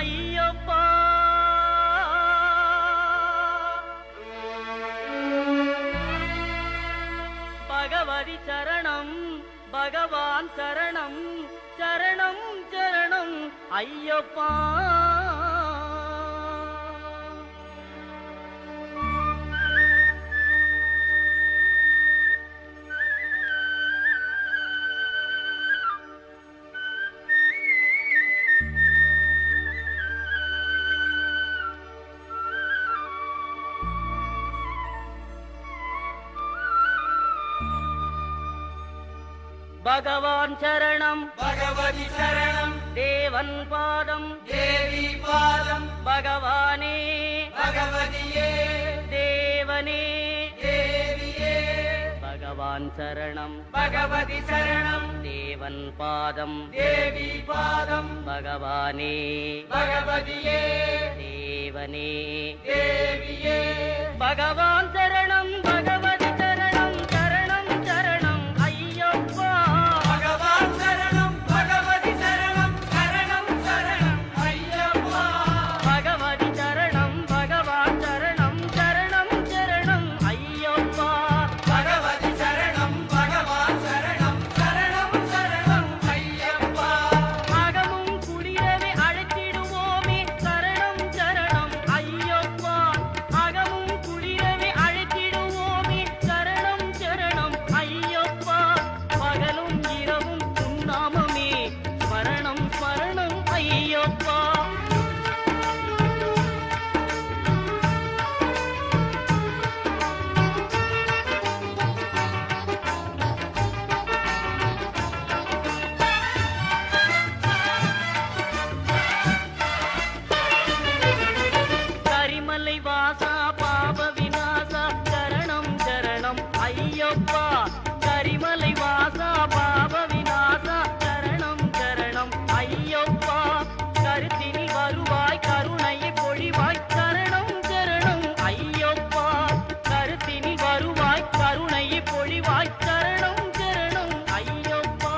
ஐயப்பா பகவதி சரணம் பகவான் சரணம் சரணம் சரணம் ஐயப்பா பகவான் சரணம் பகவதி சரணம் தேவன் பாதம் தேவி பாதம் பகவானே பகவதியே தேவனே தேவியே பகவான் சரணம் பகவதி சரணம் தேவன் பாதம் தேவி பாதம் பகவானே பகவதியே தேவனே தேவியே பகவான் சரணம் பகவதி சரணம் சரணம் சரணம் ஐயப்பா பகவான் சரணம் பகவதி சரணம் சரணம் சரணம் ஐயப்பா பகவதி சரணம் பகவான் சரணம் சரணம் சரணம் ஐயப்பா பகவதி சரணம் பகவான் சரணம் சரணம் சரணம் ஐயப்பா அகமும் குளிரவே அழைத்திடுவோமே சரணம் சரணம் ஐயப்பா அகமும் குளிரவே அழைத்திடுவோமே சரணம் சரணம் ஐயப்பா பகலும் இரவும் உன்னாமமே ஸ்மரணம் ஸ்மரணம் ஐயப்பா கரிமலை வாசா பாப விநாசா சரணம் சரணம் ஐயப்பா கரிமலை வாசா பாப விநாசா சரணம் சரணம் ஐயப்பா கருத்தினி வருவாய் கருணையை பொழிவாய் சரணம் சரணம் ஐயப்பா கருத்தினி வருவாய் கருணையை பொழிவாய் சரணம் சரணம் ஐயப்பா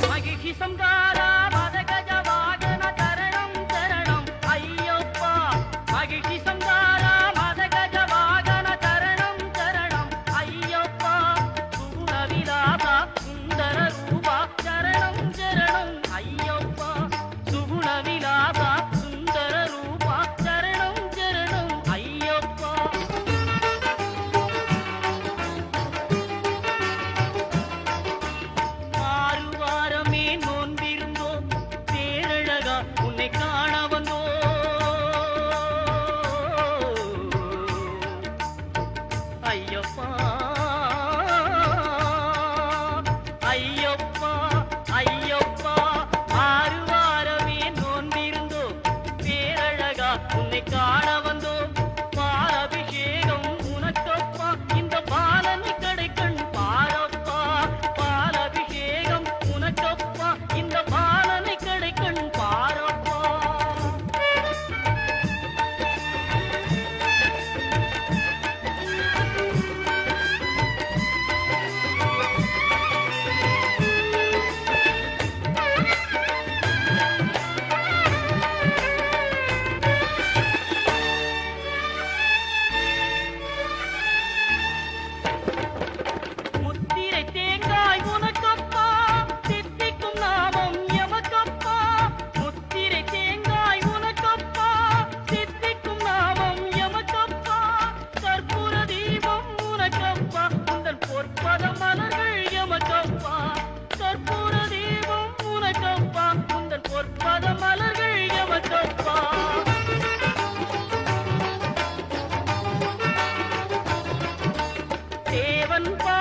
மகிழ்ச்சி சங்காரா மதகஜ வாகன சரணம் சரணம் ஐயப்பா மகிழ்ச்சி சங்காரா மதகஜ வாகன சரணம் சரணம் ஐயப்பா சுகுண விலாசா சுந்தர ரூபா சரணம் சரணம் ஐயப்பா சுகுண விலாசா சுந்தர ரூபா சரணம் சரணம் ஐயப்பா ஆறு வாரமே நோன்பிருந்தோம் பேரழகா உன்னை காண வந்தோம் ஐயப்பா ஐயப்பா ஐயப்பா ஆறு வாரமே நோன்பிருந்தோம் பேரழகா உன்னை காண வந்தோம் பாலபிஷேகம் உனக்கப்பா இந்த பாலனை கடைக்கண் பாரப்பா பாலபிஷேகம் உனக்கப்பா இந்த பாலனை கடைக்கண் பாரப்பா முத்திரை தேங்காய் உனக்கப்பா சித்திக்கும் நாமம் எமக்கப்பா முத்திரை தேங்காய் உனக்கப்பா சித்திக்கும் நாமம் எமக்கப்பா கற்பூர தீபம் உனக்கப்பா உந்தன் பொற்பத மலர்கள் எமக்கப்பா கற்பூர தீபம் உனக்கப்பா உந்தன் பொற்பத மலர்கள் எமக்கப்பா தேவன் பா